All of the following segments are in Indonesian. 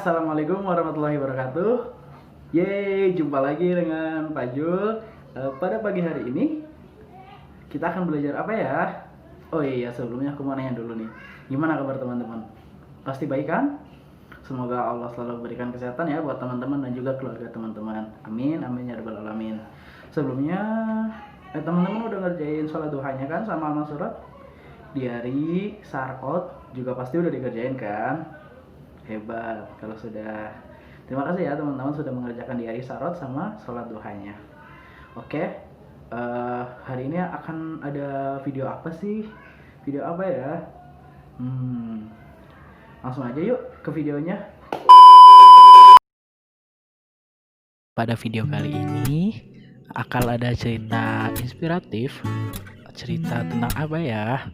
Assalamualaikum warahmatullahi wabarakatuh. Yeay, jumpa lagi dengan Pak Jul. Pada pagi hari ini kita akan belajar apa ya? Oh iya, sebelumnya aku mau nanya dulu nih. Gimana kabar teman-teman? Pasti baik kan? Semoga Allah selalu berikan kesehatan ya buat teman-teman dan juga keluarga teman-teman. Amin, amin ya rabbal alamin. Sebelumnya, teman-teman udah ngerjain sholat duhanya kan sama amal surat? Diari, sarot juga pasti udah dikerjain kan? Hebat kalau sudah. Terima kasih ya teman-teman sudah mengerjakan diari sarot sama sholat duhanya. Oke, hari ini akan ada video apa sih? Video apa ya? Langsung aja yuk ke videonya. Pada video kali ini akan ada cerita inspiratif. Cerita tentang apa ya?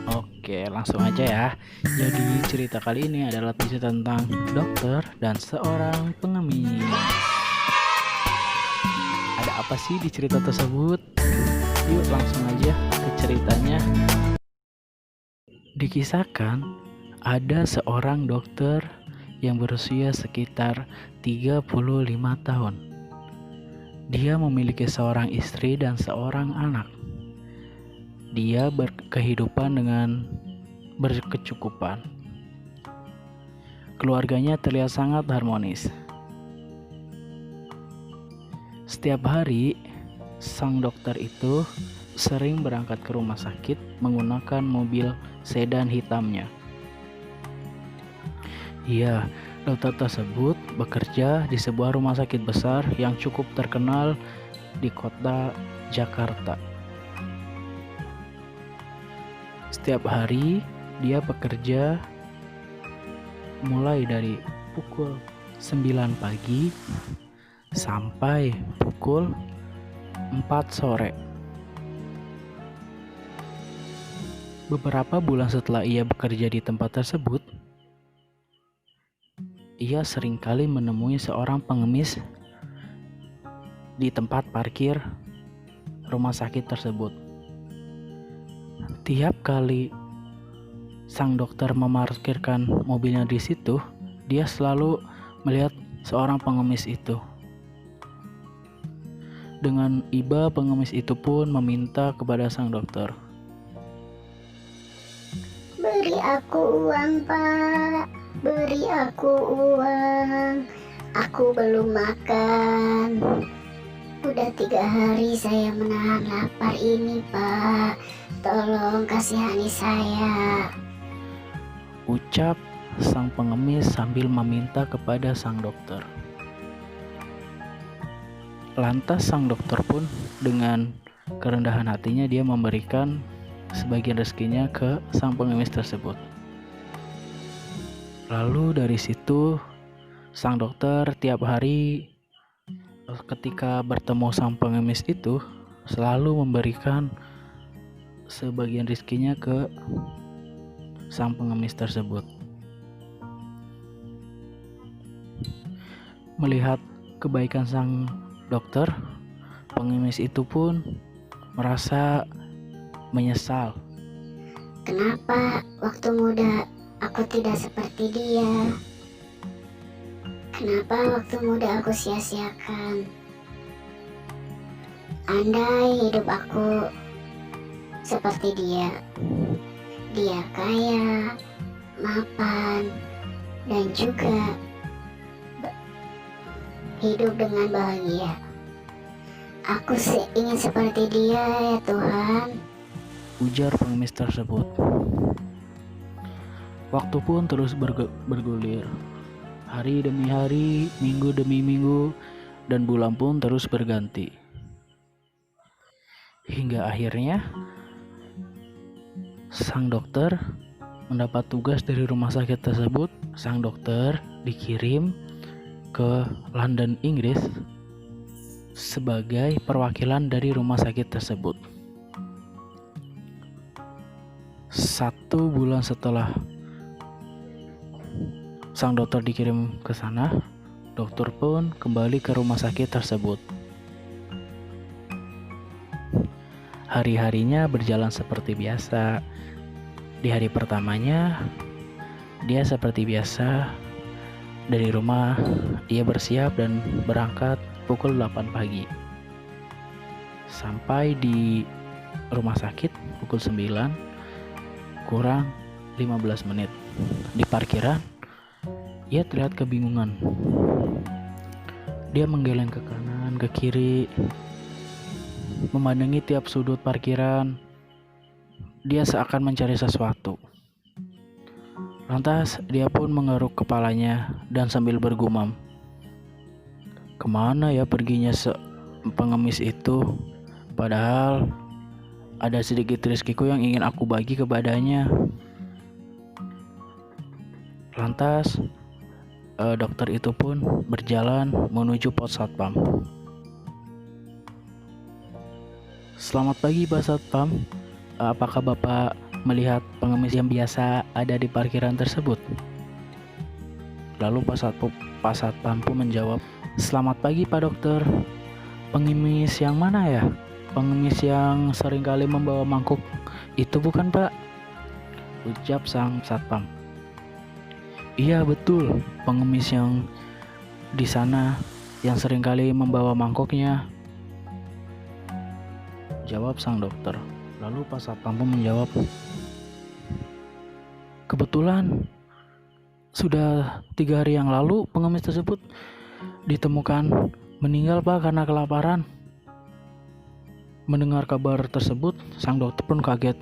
Oke, langsung aja ya. Jadi cerita kali ini adalah cerita tentang dokter dan seorang pengemis. Ada apa sih di cerita tersebut? Yuk langsung aja ke ceritanya. Dikisahkan ada seorang dokter yang berusia sekitar 35 tahun. Dia memiliki seorang istri dan seorang anak. Dia berkehidupan dengan berkecukupan. Keluarganya terlihat sangat harmonis. Setiap hari, sang dokter itu sering berangkat ke rumah sakit menggunakan mobil sedan hitamnya. Iya, dokter tersebut bekerja di sebuah rumah sakit besar yang cukup terkenal di kota Jakarta. Setiap hari dia bekerja mulai dari pukul 9 pagi sampai pukul 4 sore. Beberapa bulan setelah ia bekerja di tempat tersebut, ia seringkali menemui seorang pengemis di tempat parkir rumah sakit tersebut. Tiap kali sang dokter memarkirkan mobilnya di situ, dia selalu melihat seorang pengemis itu. Dengan iba, pengemis itu pun meminta kepada sang dokter. Beri aku uang, Pak. Beri aku uang. Aku belum makan. Udah 3 hari saya menahan lapar ini, Pak. Tolong kasihani saya. Ucap sang pengemis sambil meminta kepada sang dokter. Lantas sang dokter pun dengan kerendahan hatinya dia memberikan sebagian rezekinya ke sang pengemis tersebut. Lalu dari situ sang dokter tiap hari ketika bertemu sang pengemis itu selalu memberikan sebagian rezekinya ke sang pengemis tersebut. Melihat kebaikan sang dokter, pengemis itu pun merasa menyesal. Kenapa waktu muda aku tidak seperti dia? Kenapa waktu muda aku sia-siakan? Andai hidup aku seperti dia. Dia kaya, mapan, dan juga hidup dengan bahagia. Aku ingin seperti dia, ya Tuhan. Ujar pengemis tersebut. Waktu pun terus bergulir. Hari demi hari, minggu demi minggu, dan bulan pun terus berganti. Hingga akhirnya sang dokter mendapat tugas dari rumah sakit tersebut. Sang dokter dikirim ke London, Inggris sebagai perwakilan dari rumah sakit tersebut. 1 bulan setelah sang dokter dikirim ke sana, dokter pun kembali ke rumah sakit tersebut. Hari-harinya berjalan seperti biasa. Di hari pertamanya, dia seperti biasa Dari rumah, ia bersiap dan berangkat pukul 8 pagi. Sampai di rumah sakit pukul 9 kurang 15 menit. Di parkiran, ia terlihat kebingungan. Dia menggeleng ke kanan, ke kiri, memandangi tiap sudut parkiran. Dia seakan mencari sesuatu. Lantas dia pun mengeruk kepalanya dan sambil bergumam, "Kemana ya perginya pengemis itu? Padahal ada sedikit rezekiku yang ingin aku bagi kepadanya." Lantas dokter itu pun berjalan menuju pos satpam. "Selamat pagi Pak Satpam, apakah Bapak melihat pengemis yang biasa ada di parkiran tersebut?" Lalu Pak Satpam pun menjawab, "Selamat pagi Pak Dokter, pengemis yang mana ya? Pengemis yang seringkali membawa mangkuk itu bukan Pak?" ucap sang satpam. "Iya betul, pengemis yang di sana yang seringkali membawa mangkoknya," jawab sang dokter. Lalu Pak Satpam pun menjawab, "Kebetulan sudah 3 hari yang lalu pengemis tersebut ditemukan meninggal Pak karena kelaparan." Mendengar kabar tersebut, sang dokter pun kaget.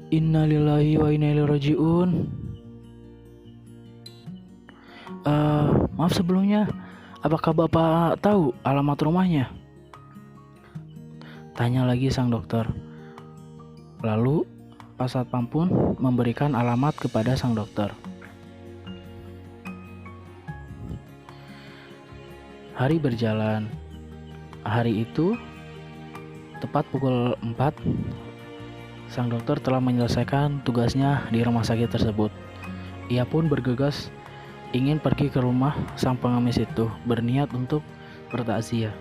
"Innalillahi wa inna ilaihi rajiun. Maaf sebelumnya, apakah Bapak tahu alamat rumahnya?" tanya lagi sang dokter. Lalu Pak Satpam pun memberikan alamat kepada sang dokter. Hari berjalan. Hari itu tepat pukul 4, sang dokter telah menyelesaikan tugasnya di rumah sakit tersebut. Ia pun bergegas ingin pergi ke rumah sang pengemis itu, berniat untuk bertakziah.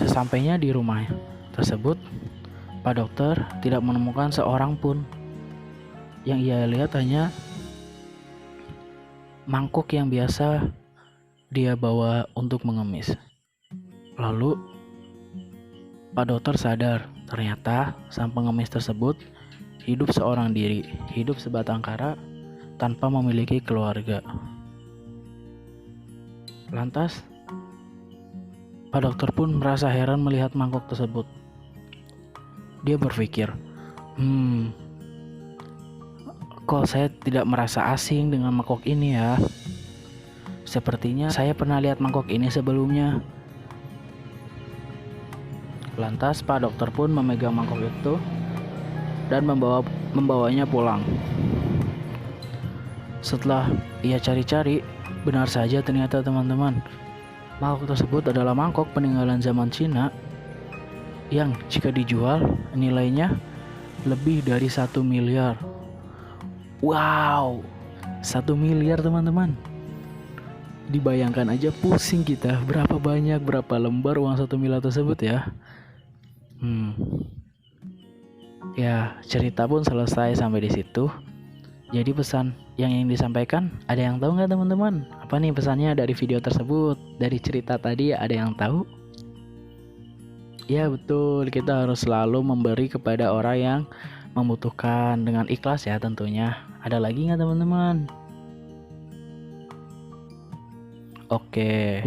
Sesampainya di rumah tersebut, Pak Dokter tidak menemukan seorang pun. Yang ia lihat hanya mangkuk yang biasa dia bawa untuk mengemis. Lalu Pak Dokter sadar, ternyata sang pengemis tersebut hidup seorang diri, hidup sebatang kara tanpa memiliki keluarga. Lantas Pak Dokter pun merasa heran melihat mangkok tersebut. Dia berpikir, kok saya tidak merasa asing dengan mangkok ini ya? Sepertinya saya pernah lihat mangkok ini sebelumnya. Lantas Pak Dokter pun memegang mangkok itu dan membawanya pulang. Setelah ia cari-cari, benar saja ternyata teman-teman, mangkok tersebut adalah mangkok peninggalan zaman Cina yang jika dijual nilainya lebih dari 1 miliar. Wow, 1 miliar teman-teman. Dibayangkan aja pusing kita, berapa banyak, berapa lembar uang 1 miliar tersebut ya. Ya, cerita pun selesai sampai di situ. Jadi pesan yang ingin disampaikan, ada yang tahu nggak teman-teman? Apa nih pesannya dari video tersebut? Dari cerita tadi ada yang tahu? Ya betul, kita harus selalu memberi kepada orang yang membutuhkan dengan ikhlas ya tentunya. Ada lagi nggak teman-teman? Oke,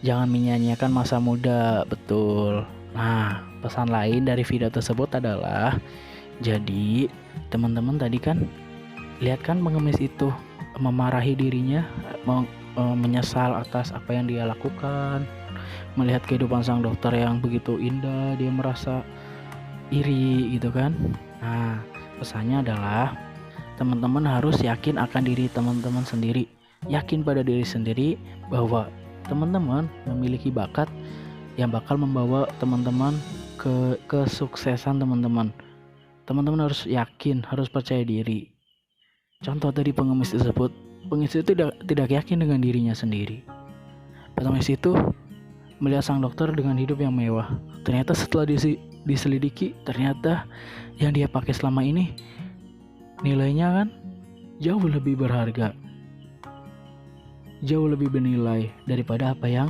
jangan menyia-nyiakan masa muda, betul. Nah, pesan lain dari video tersebut adalah, jadi teman-teman tadi kan lihat kan pengemis itu memarahi dirinya, menyesal atas apa yang dia lakukan. Melihat kehidupan sang dokter yang begitu indah, dia merasa iri gitu kan. Nah, pesannya adalah teman-teman harus yakin akan diri teman-teman sendiri. Yakin pada diri sendiri bahwa teman-teman memiliki bakat yang bakal membawa teman-teman ke kesuksesan teman-teman. Teman-teman harus yakin, harus percaya diri. Contoh dari pengemis tersebut, pengemis itu tidak yakin dengan dirinya sendiri. Pengemis itu melihat sang dokter dengan hidup yang mewah. Ternyata setelah diselidiki, ternyata yang dia pakai selama ini nilainya kan jauh lebih berharga, jauh lebih bernilai daripada apa yang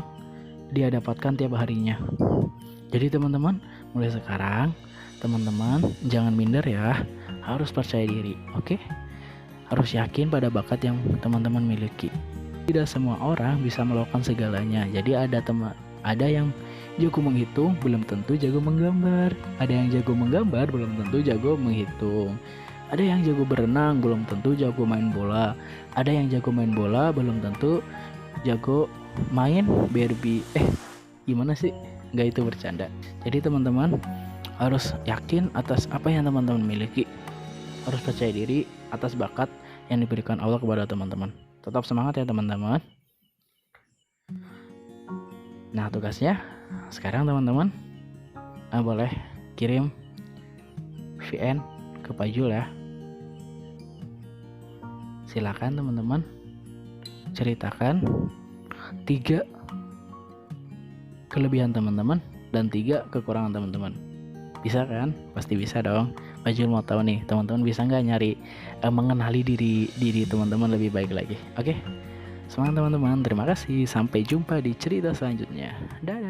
dia dapatkan tiap harinya. Jadi teman-teman, mulai sekarang teman-teman jangan minder ya, harus percaya diri, oke? Harus yakin pada bakat yang teman-teman miliki. Tidak semua orang bisa melakukan segalanya. Jadi ada yang jago menghitung, belum tentu jago menggambar. Ada yang jago menggambar, belum tentu jago menghitung. Ada yang jago berenang, belum tentu jago main bola. Ada yang jago main bola, belum tentu jago main Barbie. Gimana sih? Nggak, itu bercanda. Jadi teman-teman harus yakin atas apa yang teman-teman miliki. Harus percaya diri atas bakat yang diberikan Allah kepada teman-teman. Tetap semangat ya teman-teman. Nah, tugasnya sekarang teman-teman boleh kirim VN ke Pak Jul ya. Silakan teman-teman ceritakan 3 kelebihan teman-teman dan 3 kekurangan teman-teman. Bisa kan? Pasti bisa dong. Pak Jul mau tahu nih, teman-teman bisa nggak nyari mengenali diri teman-teman lebih baik lagi. Oke? Semangat teman-teman. Terima kasih. Sampai jumpa di cerita selanjutnya. Dadah.